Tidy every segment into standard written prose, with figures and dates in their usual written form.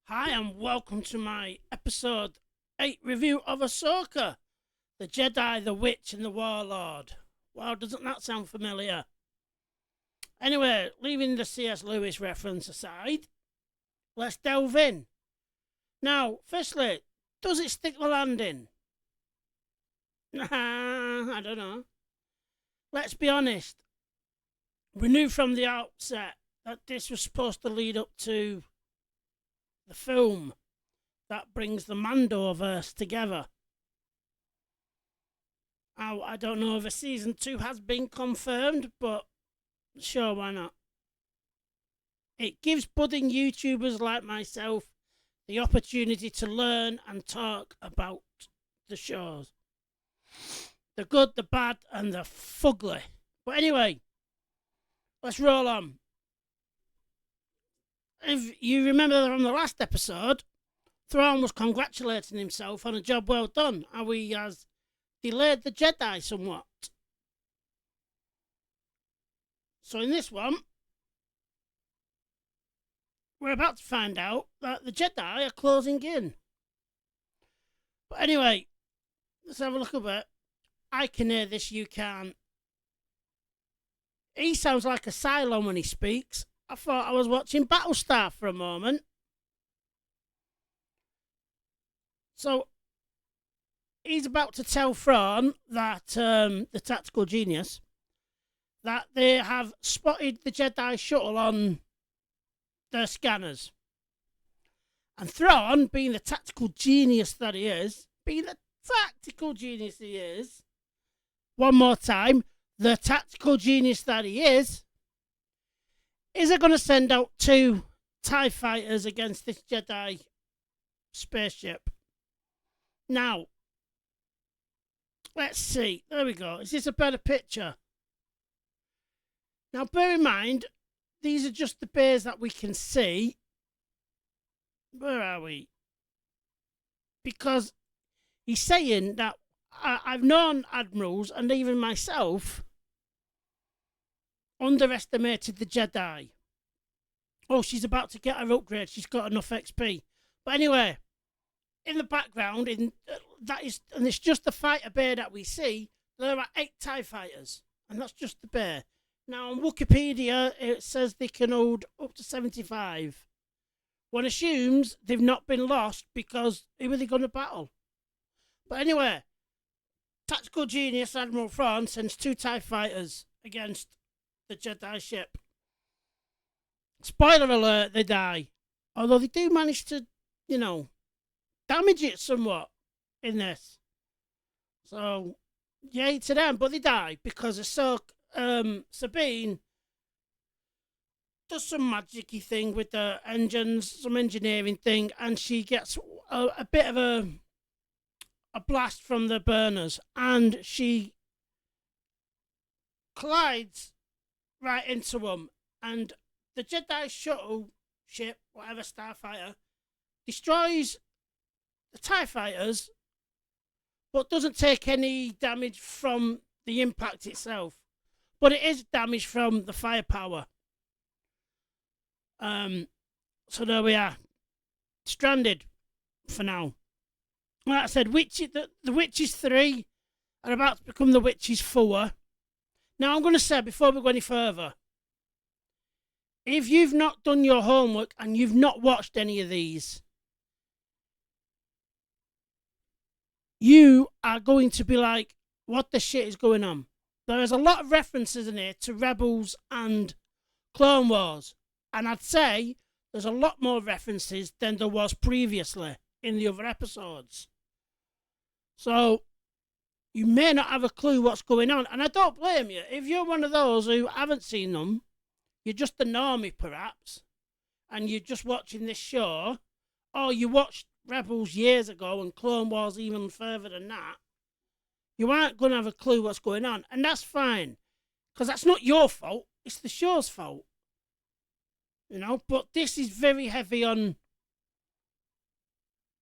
Hi, and welcome to my episode 8 review of Ahsoka, the Jedi, the Witch, and the Warlord. Wow, doesn't that sound familiar? Anyway, leaving the C.S. Lewis reference aside, let's delve in. Now, firstly, does it stick the landing? I don't know. Let's be honest, we knew from the outset that this was supposed to lead up to the film that brings the Mandoverse together. I don't know if a season 2 has been confirmed, but sure, why not? It gives budding YouTubers like myself the opportunity to learn and talk about the shows. The good, the bad, and the fugly. But anyway, let's roll on. If you remember from the last episode, Thrawn was congratulating himself on a job well done, how he has delayed the Jedi somewhat. So in this one, we're about to find out that the Jedi are closing in. But anyway, let's have a look at it. I can hear this, you can't. He sounds like a Cylon when he speaks. I thought I was watching Battlestar for a moment. So he's about to tell Thrawn that the tactical genius that they have spotted the Jedi shuttle on their scanners. And Thrawn, being the tactical genius that he is, one more time, the tactical genius that he is going to send out 2 TIE fighters against this Jedi spaceship. Now, let's see. There we go. Is this a better picture? Now, bear in mind, these are just the bears that we can see. Where are we? Because he's saying that I've known admirals and even myself underestimated the Jedi. Oh, she's about to get her upgrade. She's got enough XP. But anyway, in the background, and it's just the fighter bear that we see. There are 8 TIE fighters, and that's just the bear. Now on Wikipedia, it says they can hold up to 75. One assumes they've not been lost because who are they going to battle? But anyway, tactical genius Admiral Thrawn sends 2 TIE fighters against the Jedi ship. Spoiler alert, they die. Although they do manage to, damage it somewhat in this. So, yay to them, but they die because Sabine does some magic-y thing with the engines, some engineering thing, and she gets a bit of a blast from the burners, and she collides right into them, and the Jedi shuttle ship, whatever, starfighter, destroys the TIE fighters, but doesn't take any damage from the impact itself. But it is damage from the firepower. So there we are. Stranded for now. Like I said, the Witches 3 are about to become the Witches 4. Now I'm going to say, before we go any further, if you've not done your homework and you've not watched any of these, you are going to be like, what the shit is going on? There is a lot of references in here to Rebels and Clone Wars. And I'd say there's a lot more references than there was previously in the other episodes. So you may not have a clue what's going on. And I don't blame you. If you're one of those who haven't seen them, you're just a normie perhaps, and you're just watching this show, or you watched Rebels years ago and Clone Wars even further than that, you aren't going to have a clue what's going on. And that's fine, because that's not your fault. It's the show's fault. But this is very heavy on,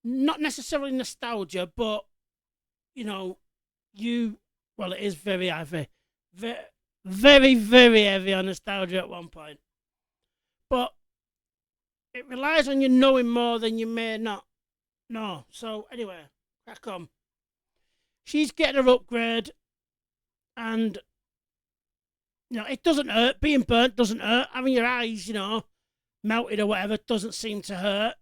not necessarily nostalgia, but, well, it is very heavy. Very, very heavy on nostalgia at one point. But it relies on you knowing more than you may not know. So anyway, crack on. She's getting her upgrade, and it doesn't hurt. Being burnt doesn't hurt. Having your eyes, melted or whatever, doesn't seem to hurt.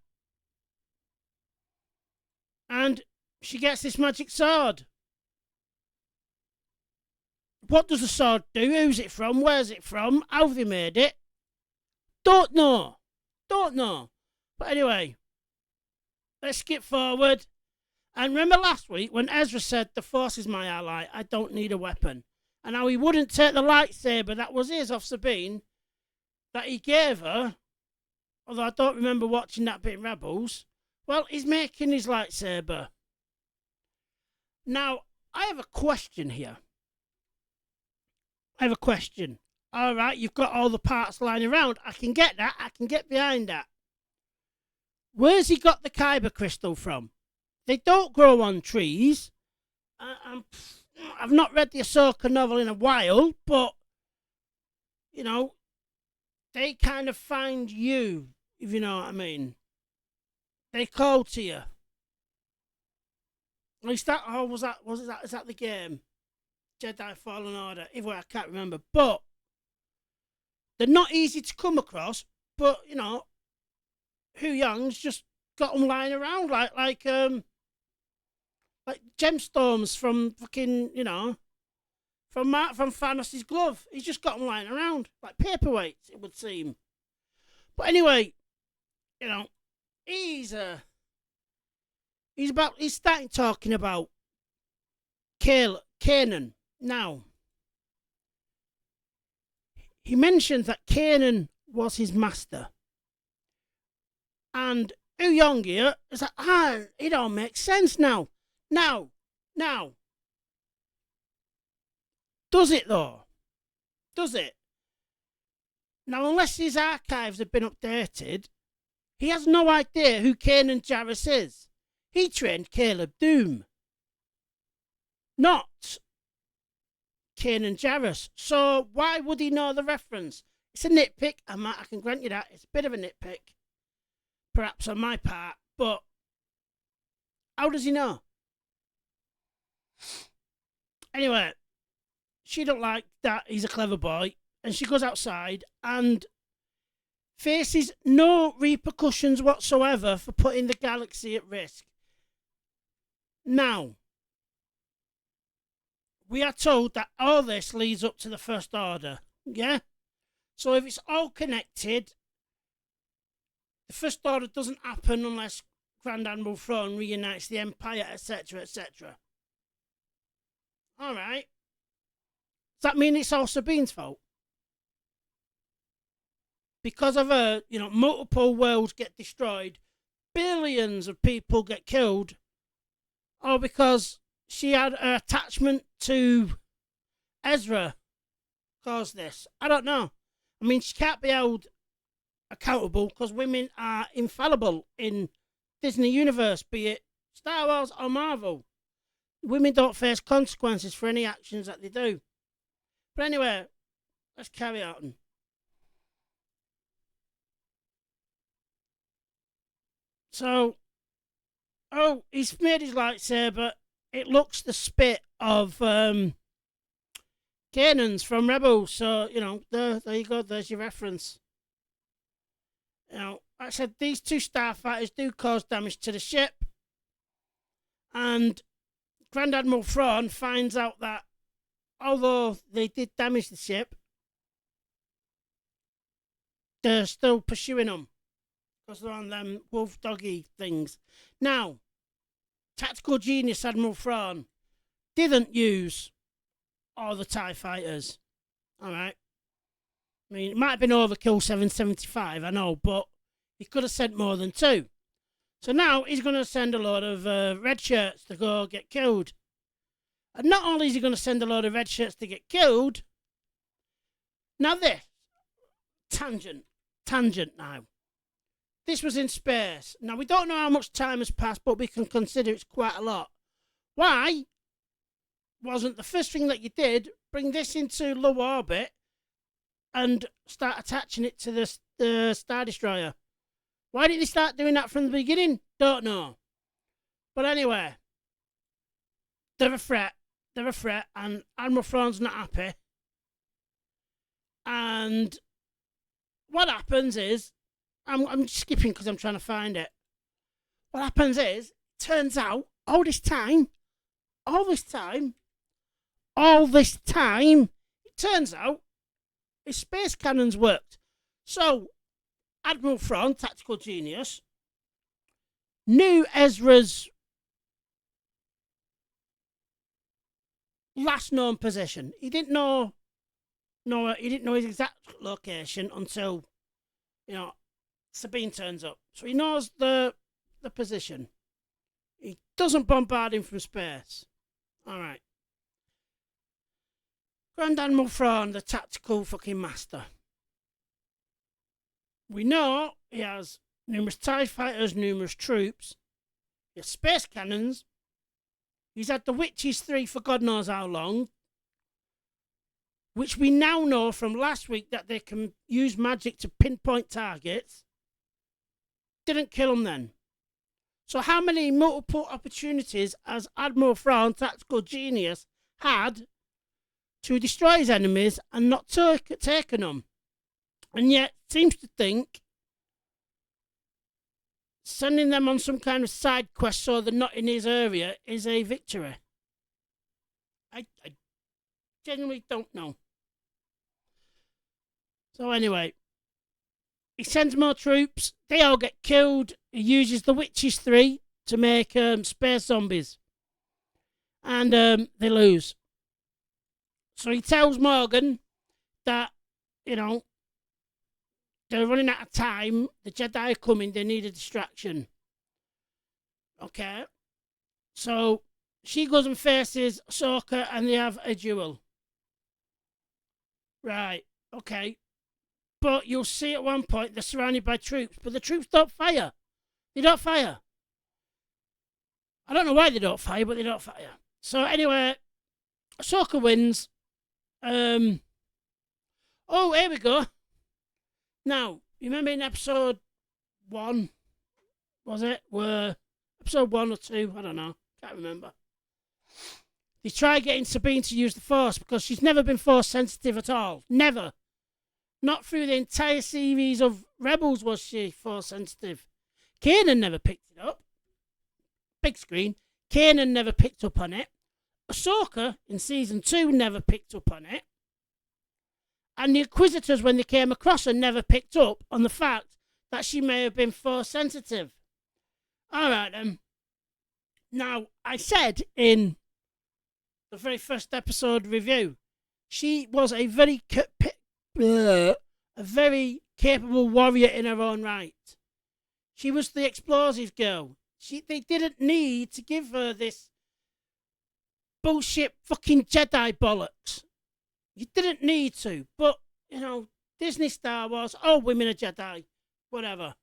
And she gets this magic sword. What does the sword do? Who's it from? Where's it from? How have they made it? Don't know. But anyway, let's skip forward. And remember last week when Ezra said, the Force is my ally, I don't need a weapon. And how he wouldn't take the lightsaber that was his off Sabine, that he gave her, although I don't remember watching that bit in Rebels. Well, he's making his lightsaber. Now, I have a question here. All right, you've got all the parts lying around. I can get that. I can get behind that. Where's he got the kyber crystal from? They don't grow on trees. I've not read the Ahsoka novel in a while, but, they kind of find you, if you know what I mean. They call to you. At least that, is that the game? Jedi Fallen Order. Either way, I can't remember. But they're not easy to come across. But Hu Yang's just got them lying around like gemstones from fucking from Thanos' glove. He's just got them lying around like paperweights, it would seem. But anyway, he's starting talking about Kanan. Now, he mentions that Kanan was his master. And Hu Yang here is like, it all makes sense now. Now. Does it though? Does it? Now, unless his archives have been updated, he has no idea who Kanan Jarrus is. He trained Caleb Doom, not Kanan Jarrus. So why would he know the reference? It's a nitpick. I can grant you that. It's a bit of a nitpick, perhaps on my part. But how does he know? Anyway, she don't like that he's a clever boy, and she goes outside and faces no repercussions whatsoever for putting the galaxy at risk. Now, we are told that all this leads up to the First Order, yeah? So if it's all connected, the First Order doesn't happen unless Grand Admiral Thrawn reunites the Empire, etc., etc. All right. Does that mean it's all Sabine's fault? Because of her, multiple worlds get destroyed, billions of people get killed, or because she had an attachment to Ezra caused this? I don't know. I mean, she can't be held accountable because women are infallible in Disney universe, be it Star Wars or Marvel. Women don't face consequences for any actions that they do. But anyway, let's carry on. So, he's made his lightsaber. It looks the spit of Kanan's from Rebels. So, there you go. There's your reference. Like I said, these two starfighters do cause damage to the ship. And Grand Admiral Thrawn finds out that although they did damage the ship, they're still pursuing them because they're on them wolf doggy things. Now, tactical genius Admiral Thrawn didn't use all the TIE fighters. All right. I mean, it might have been overkill 775, I know, but he could have sent more than two. So now he's going to send a lot of red shirts to go get killed. And not only is he going to send a lot of red shirts to get killed, now this, tangent now. This was in space. Now, we don't know how much time has passed, but we can consider it's quite a lot. Why wasn't the first thing that you did bring this into low orbit and start attaching it to the Star Destroyer? Why didn't they start doing that from the beginning? Don't know. But anyway, they're a threat. They're a threat, and Admiral Thrawn's not happy. And what happens is, I'm skipping because I'm trying to find it. What happens is, turns out, all this time, it turns out, his space cannons worked. So, Admiral Thrawn, tactical genius, knew Ezra's last known position. He didn't know his exact location until, Sabine turns up. So he knows the position. He doesn't bombard him from space. All right. Grand Admiral Thrawn, the tactical fucking master. We know he has numerous TIE fighters, numerous troops. He has space cannons. He's had the Witches 3 for God knows how long. Which we now know from last week that they can use magic to pinpoint targets. Didn't kill them then. So how many multiple opportunities has Admiral Thrawn, tactical genius, had to destroy his enemies and not taken them? And yet seems to think sending them on some kind of side quest so they're not in his area is a victory. I genuinely don't know. So anyway, he sends more troops. They all get killed. He uses the Witches 3 to make space zombies. And they lose. So he tells Morgan that, they're running out of time. The Jedi are coming. They need a distraction. Okay. So she goes and faces Ahsoka and they have a duel. Right. Okay. But you'll see at one point they're surrounded by troops, but the troops don't fire. They don't fire. I don't know why they don't fire, but they don't fire. So anyway, Ahsoka wins. Oh, here we go. Now, you remember in episode 1, was it? Episode 1 or 2, I don't know, can't remember. They try getting Sabine to use the Force because she's never been Force sensitive at all. Never. Not through the entire series of Rebels was she Force sensitive. Kanan never picked it up. Big screen. Kanan never picked up on it. Ahsoka in season 2 never picked up on it. And the Inquisitors, when they came across her, never picked up on the fact that she may have been Force sensitive. All right, then. Now, I said in the very first episode review, she was a very capable warrior in her own right. She was the explosive girl. They didn't need to give her this bullshit fucking Jedi bollocks. You didn't need to, but, Disney Star Wars, women are Jedi, whatever.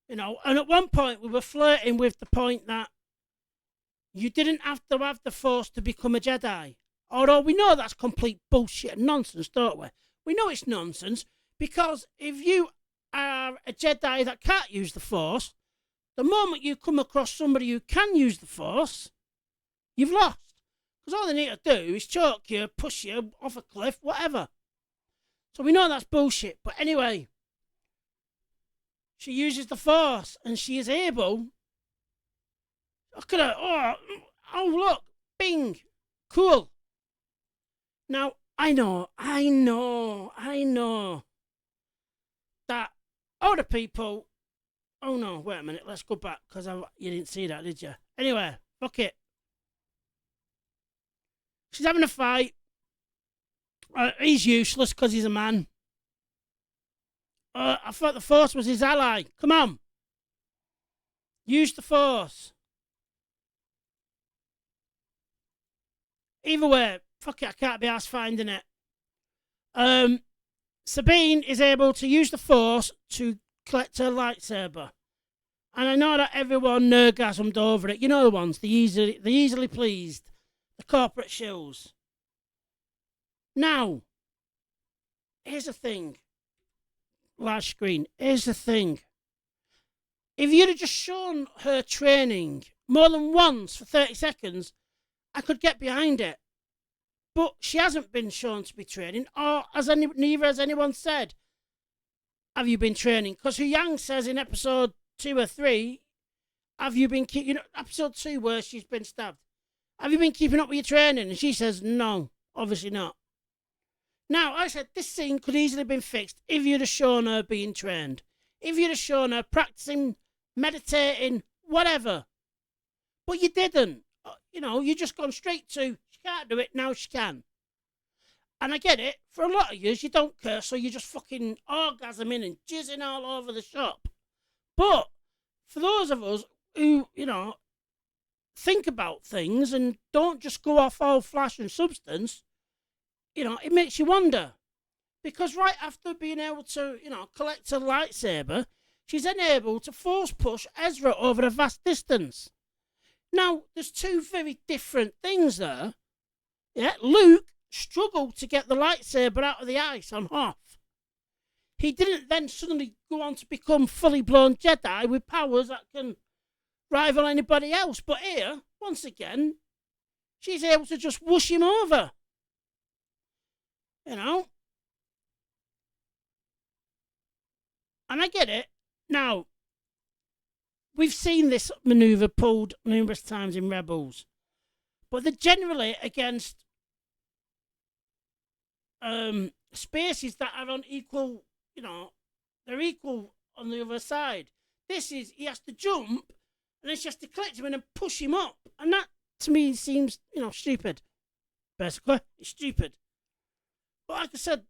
And at one point we were flirting with the point that you didn't have to have the Force to become a Jedi. Although we know that's complete bullshit and nonsense, don't we? We know it's nonsense because if you are a Jedi that can't use the Force, the moment you come across somebody who can use the Force, you've lost. Because all they need to do is choke you, push you off a cliff, whatever. So we know that's bullshit. But anyway, she uses the Force and she is able. Look at her. Oh, look. Bing. Cool. Now, I know that other people. Oh no, wait a minute. Let's go back because you didn't see that, did you? Anyway, fuck it. She's having a fight. He's useless because he's a man. I thought the Force was his ally. Come on. Use the Force. Either way, fuck it, I can't be arsed finding it. Sabine is able to use the Force to collect her lightsaber. And I know that everyone nergasmed over it. You know the ones, the easily pleased. The corporate shills. Now, here's the thing. Large screen. Here's the thing. If you'd have just shown her training more than once for 30 seconds, I could get behind it. But she hasn't been shown to be training, or neither has anyone said, have you been training? Because Yang says in episode 2 or 3, have you been episode 2 where she's been stabbed, have you been keeping up with your training? And she says, no, obviously not. Now, I said this scene could easily have been fixed if you'd have shown her being trained. If you'd have shown her practicing, meditating, whatever. But you didn't. You just gone straight to, she can't do it, now she can. And I get it, for a lot of years you don't care, so you're just fucking orgasming and jizzing all over the shop. But for those of us who, think about things and don't just go off all flash and substance, it makes you wonder. Because right after being able to, collect a lightsaber, she's then able to force push Ezra over a vast distance. Now, there's two very different things there. Yeah, Luke struggled to get the lightsaber out of the ice on Hoth. He didn't then suddenly go on to become fully blown Jedi with powers that can rival anybody else. But here, once again, she's able to just whoosh him over. And I get it. Now, we've seen this maneuver pulled numerous times in Rebels. But they're generally against spaces that are on equal, they're equal on the other side. This is, he has to jump, and then she has to collect him and then push him up. And that, to me, seems, stupid. Basically, it's stupid. But like I said,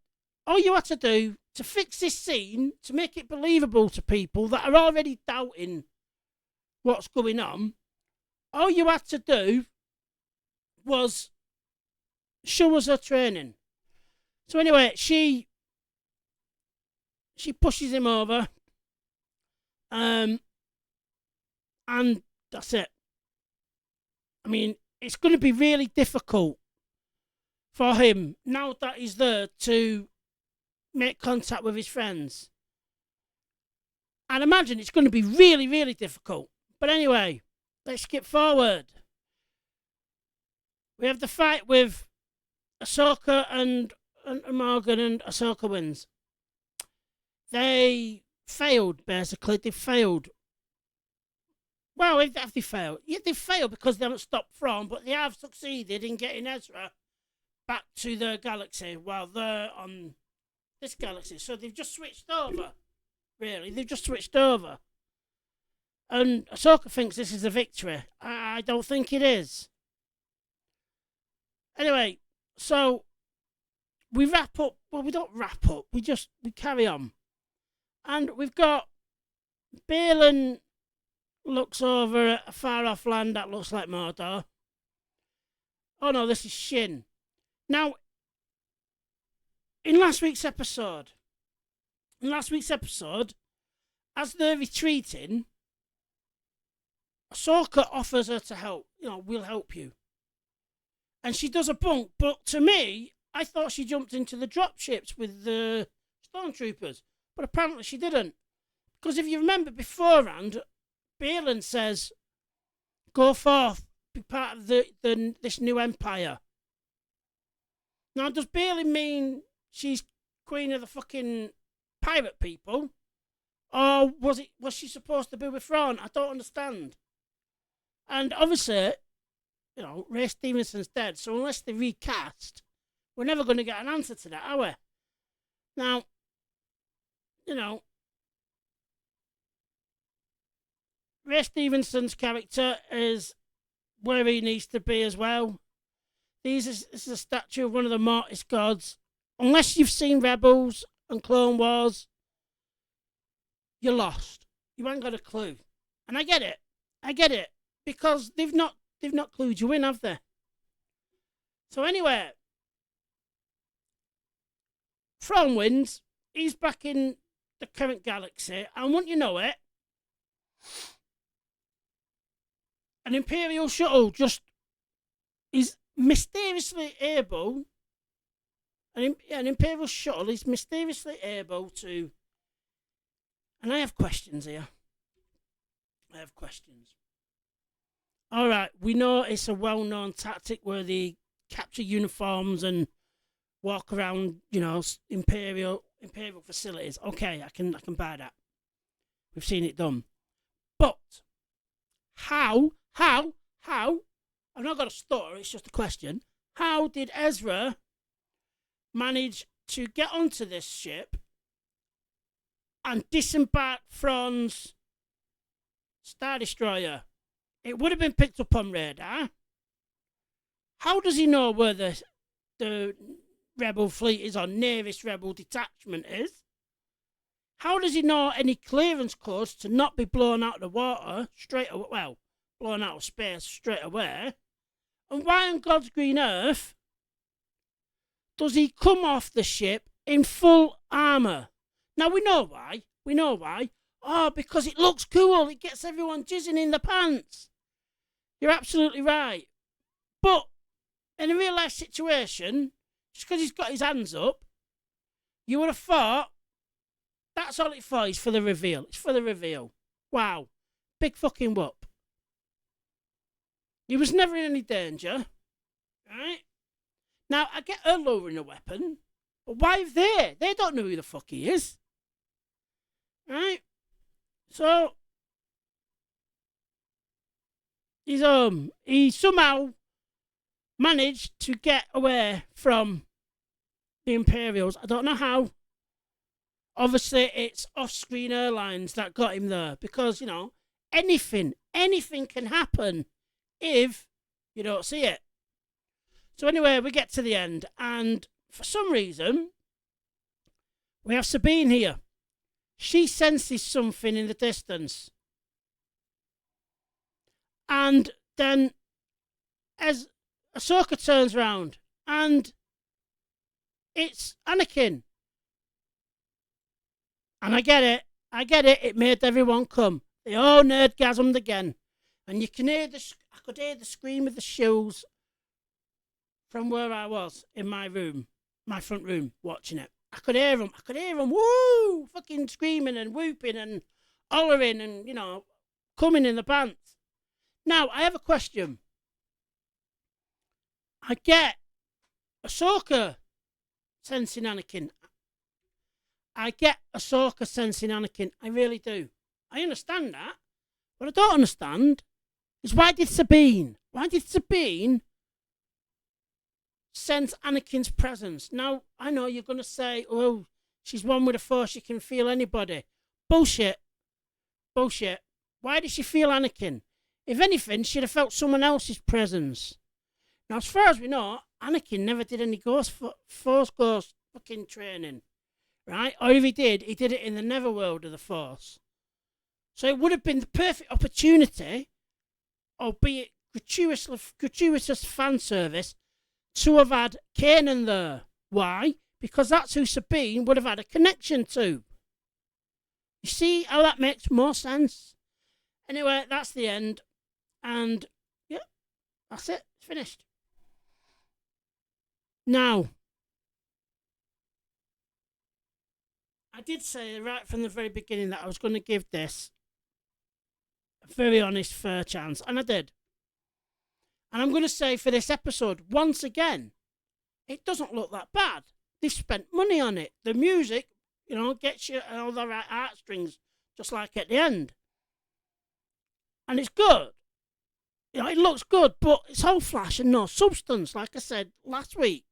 all you had to do to fix this scene, to make it believable to people that are already doubting what's going on, all you had to do was show us her training. So anyway, she pushes him over, and that's it. I mean, it's going to be really difficult for him, now that he's there, to make contact with his friends. I'd imagine it's going to be really, really difficult. But anyway, let's skip forward. We have the fight with Ahsoka and Morgan, and Ahsoka wins. They failed, basically. They failed. Well, have they failed? Yeah, they failed because they haven't stopped from, but they have succeeded in getting Ezra back to their galaxy while they're on this galaxy. So they've just switched over, really. They've just switched over. And Ahsoka thinks this is a victory. I don't think it is. Anyway, so we wrap up. Well, we don't wrap up. We carry on. And we've got Balin looks over at a far-off land that looks like Mordor. Oh no, this is Shin. Now, in last week's episode, as they're retreating, Ahsoka offers her to help. We'll help you. And she does a bunk, but to me, I thought she jumped into the dropships with the stormtroopers, but apparently she didn't. Because if you remember beforehand, Balin says, go forth, be part of this new empire. Now, does Balin mean she's queen of the fucking pirate people? Or was she supposed to be with Thrawn? I don't understand. And obviously, Ray Stevenson's dead, so unless they recast, we're never going to get an answer to that, are we? Now, Ray Stevenson's character is where he needs to be as well. This is a statue of one of the Mortis gods. Unless you've seen Rebels and Clone Wars, you're lost. You ain't got a clue. And I get it. Because they've not clued you in, have they? So anyway, Thrawn wins. He's back in the current galaxy, and wouldn't you know it, an Imperial shuttle just is mysteriously able. An Imperial shuttle is mysteriously able to. And I have questions here. I have questions. All right, we know it's a well-known tactic where they capture uniforms and walk around, imperial facilities. Okay, I can buy that. We've seen it done. But how? I've not got a story. It's just a question. How did Ezra manage to get onto this ship and disembark Thrawn's Star Destroyer? It would have been picked up on radar. How does he know where the rebel fleet is, or nearest rebel detachment is? How does he know any clearance codes to not be blown out of the water straight away? Well, blown out of space straight away. And why on God's green earth does he come off the ship in full armour? Now we know why. Oh, because it looks cool. It gets everyone jizzing in the pants. You're absolutely right. But in a real life situation, just because he's got his hands up, you would have thought that's all it's for. It's for the reveal. It's for the reveal. Wow. Big fucking whoop. He was never in any danger. Right? Now, I get her lowering a weapon, but why have they? They don't know who the fuck he is. Right? So, he somehow managed to get away from the Imperials. I don't know how. Obviously, it's off-screen airlines that got him there because, anything can happen if you don't see it. So anyway, we get to the end, and for some reason, we have Sabine here. She senses something in the distance. And then, as Ahsoka turns around, and it's Anakin. And I get it, it made everyone come. They all nerdgasmed again. And you can hear I could hear the scream of the shoes from where I was in my room, my front room, watching it. I could hear them, woo, fucking screaming and whooping and hollering and, coming in the pants. Now, I have a question. I get Ahsoka sensing Anakin. I really do. I understand that. What I don't understand is why did Sabine sense Anakin's presence? Now, I know you're going to say, oh, she's one with the Force, she can feel anybody. Bullshit. Why did she feel Anakin? If anything, she'd have felt someone else's presence. Now, as far as we know, Anakin never did any Force Ghost fucking training, right? Or if he did it in the Netherworld of the Force. So it would have been the perfect opportunity, albeit gratuitous fan service, to have had Kanan there. Why? Because that's who Sabine would have had a connection to. You see how that makes more sense? Anyway, that's the end. And, yeah, that's it. It's finished. Now, I did say right from the very beginning that I was going to give this a very honest, fair chance. And I did. And I'm going to say for this episode, once again, it doesn't look that bad. They've spent money on it. The music, gets you all the right heartstrings, just like at the end. And it's good. It looks good, but it's all flash and no substance, like I said last week.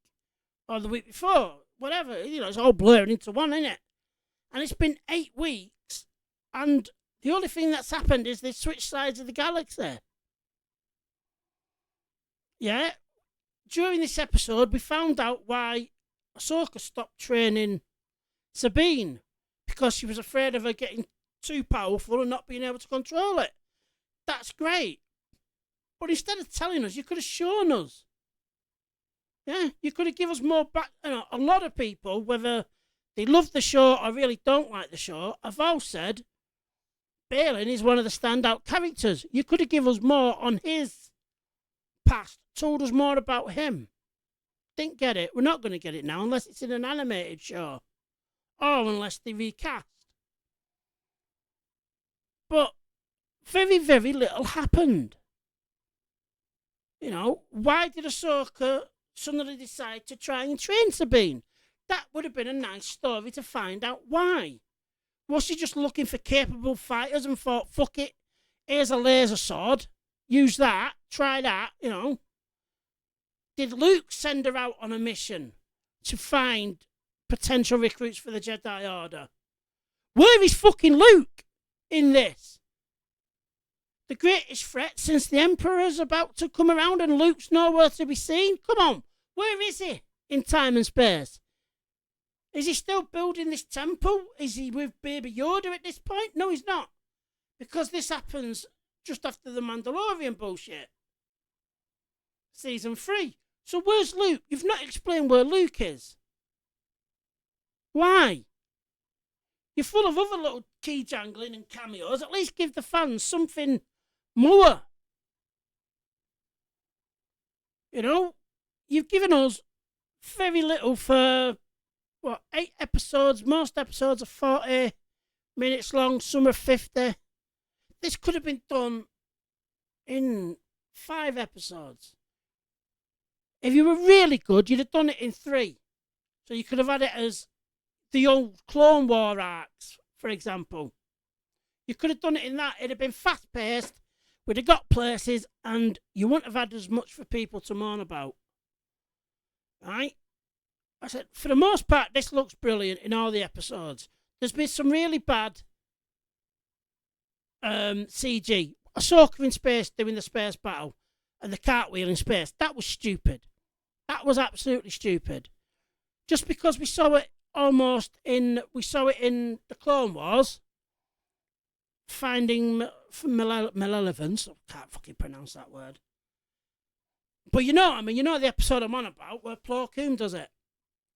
Or the week before. Whatever. It's all blurring into one, isn't it? And it's been 8 weeks, and the only thing that's happened is they switched sides of the galaxy. Yeah? During this episode, we found out why Ahsoka stopped training Sabine, because she was afraid of her getting too powerful and not being able to control it. That's great. But instead of telling us, you could have shown us. Yeah? You could have given us more back. A lot of people, whether they love the show or really don't like the show, have all said Balin is one of the standout characters. You could have given us more on his past, told us more about him. Didn't get it. We're not going to get it now unless it's in an animated show. Or unless they recast. But very, very little happened. You know, why did Ahsoka suddenly decide to try and train Sabine? That would have been a nice story to find out why. Was she just looking for capable fighters and thought, fuck it, here's a laser sword, use that, try that, you know? Did Luke send her out on a mission to find potential recruits for the Jedi Order? Where is fucking Luke in this? The greatest threat since the Emperor's about to come around and Luke's nowhere to be seen? Come on, where is he in time and space? Is he still building this temple? Is he with Baby Yoda at this point? No, he's not. Because this happens just after the Mandalorian bullshit. Season 3. So where's Luke? You've not explained where Luke is. Why? You're full of other little key jangling and cameos. At least give the fans something more. You know, you've given us very little for, 8 episodes? Most episodes are 40 minutes long, some are 50. This could have been done in 5 episodes. If you were really good, you'd have done it in 3. So you could have had it as the old Clone War arcs, for example. You could have done it in that. It'd have been fast-paced, we'd have got places, and you wouldn't have had as much for people to moan about. Right? I said, for the most part, this looks brilliant in all the episodes. There's been some really bad CG. Ahsoka in space doing the space battle and the cartwheel in space. That was stupid. That was absolutely stupid. Just because we saw it in the Clone Wars, finding malevolence. I can't fucking pronounce that word. But you know what I mean? You know the episode I'm on about where Plo Koon does it.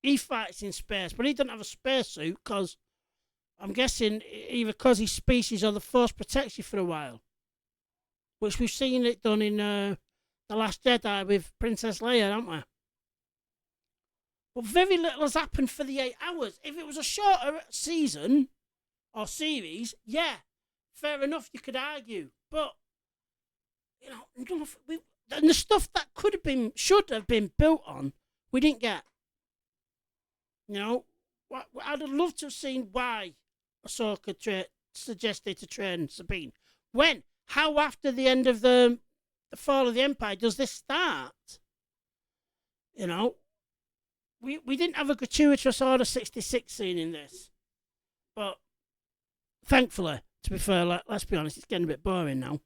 He fights in space, but he doesn't have a spacesuit because I'm guessing either because his species or the Force protects you for a while. Which we've seen it done in The Last Jedi with Princess Leia, haven't we? But very little has happened for the 8 hours. If it was a shorter season or series, yeah, fair enough, you could argue. But, you know, and the stuff that should have been built on, we didn't get. You know, I'd have loved to have seen why Ahsoka suggested to train Sabine. When? How after the end of the fall of the Empire does this start? You know, we didn't have a gratuitous Order 66 scene in this. But thankfully, to be fair, let's be honest, it's getting a bit boring now.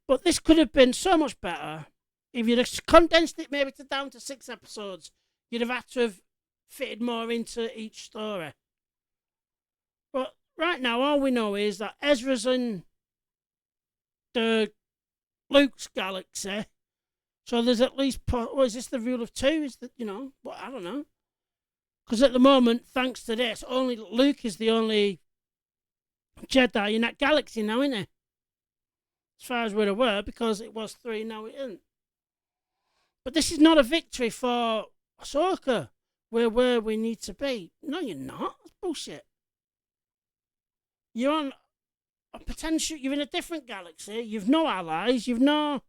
But this could have been so much better. If you'd have condensed it maybe down to 6 episodes, you'd have had to have fitted more into each story. But right now, all we know is that Ezra's in the Luke's galaxy. So there's at least, is this the rule of 2? Is that, you know, well, I don't know. Because at the moment, thanks to this, only Luke is the only Jedi in that galaxy now, isn't he? As far as we're aware, because it was 3, now it isn't. But this is not a victory for Ahsoka. We're where we need to be. No, you're not. That's bullshit. You're on a potential, you're in a different galaxy. You've no allies. You've no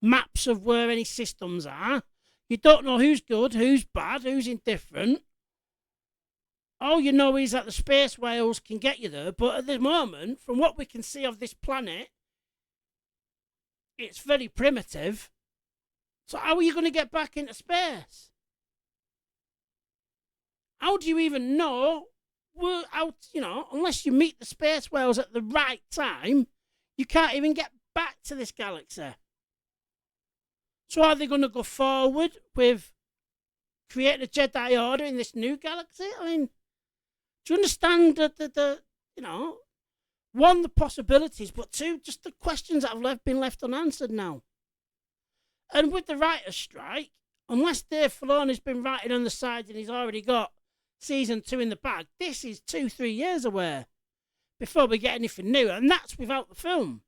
maps of where any systems are. You don't know who's good, who's bad, who's indifferent. All you know is that the space whales can get you there. But at the moment, from what we can see of this planet, it's very primitive. So how are you going to get back into space? How do you even know? Unless you meet the space whales at the right time, you can't even get back to this galaxy. So are they going to go forward with creating a Jedi Order in this new galaxy? I mean, do you understand one, the possibilities, but 2, just the questions that have been left unanswered now. And with the writer's strike, unless Dave Filoni's been writing on the side and he's already got season 2 in the bag, this is 2-3 years away before we get anything new, and that's without the film.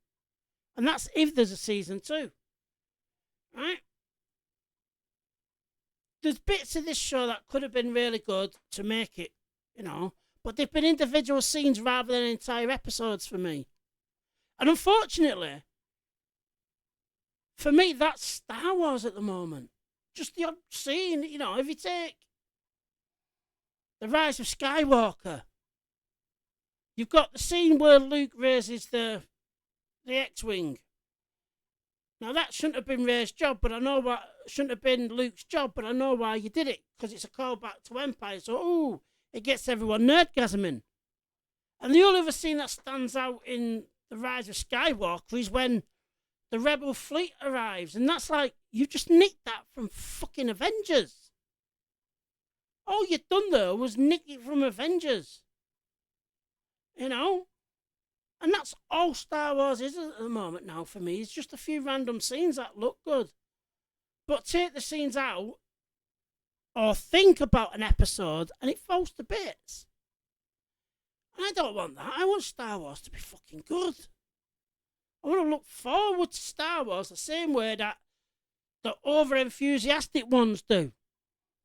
And that's if there's a season 2. Right? There's bits of this show that could have been really good to make it, but they've been individual scenes rather than entire episodes for me. And unfortunately, for me, that's Star Wars at the moment. Just the odd scene, you know, if you take The Rise of Skywalker, you've got the scene where Luke raises the X-Wing. Now, that shouldn't have been Rey's job, but I know what shouldn't have been Luke's job, but I know why you did it, because it's a callback to Empire. So, ooh, it gets everyone nerdgasming. And the only other scene that stands out in The Rise of Skywalker is when the Rebel fleet arrives, and that's like, you just nicked that from fucking Avengers. All you'd done there was nick it from Avengers. You know? And that's all Star Wars is at the moment now for me. It's just a few random scenes that look good. But take the scenes out, or think about an episode, and it falls to bits. And I don't want that. I want Star Wars to be fucking good. I want to look forward to Star Wars the same way that the over-enthusiastic ones do.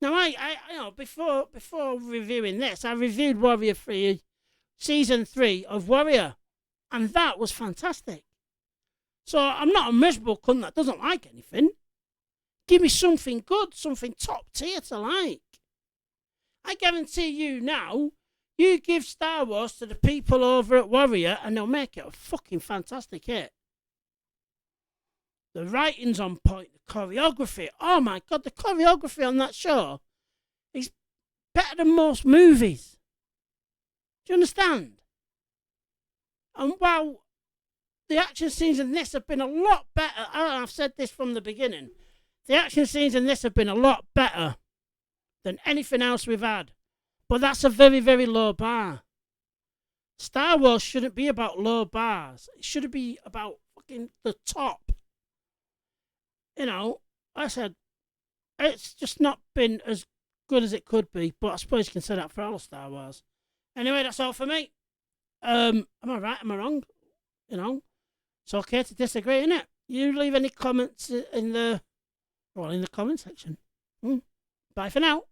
Now, I you know, before reviewing this, I reviewed Warrior 3, Season 3 of Warrior. And that was fantastic. So I'm not a miserable cunt that doesn't like anything. Give me something good, something top tier to like. I guarantee you now, you give Star Wars to the people over at Warrior and they'll make it a fucking fantastic hit. The writing's on point, the choreography. Oh my God, the choreography on that show is better than most movies. Do you understand? And while the action scenes in this have been a lot better, I've said this from the beginning, the action scenes in this have been a lot better than anything else we've had. But that's a very, very low bar. Star Wars shouldn't be about low bars. It should be about fucking the top. You know, I said, it's just not been as good as it could be, but I suppose you can say that for all Star Wars. Anyway, that's all for me. Am I right? Am I wrong? You know, it's okay to disagree, innit? You leave any comments in the comment section. Bye for now.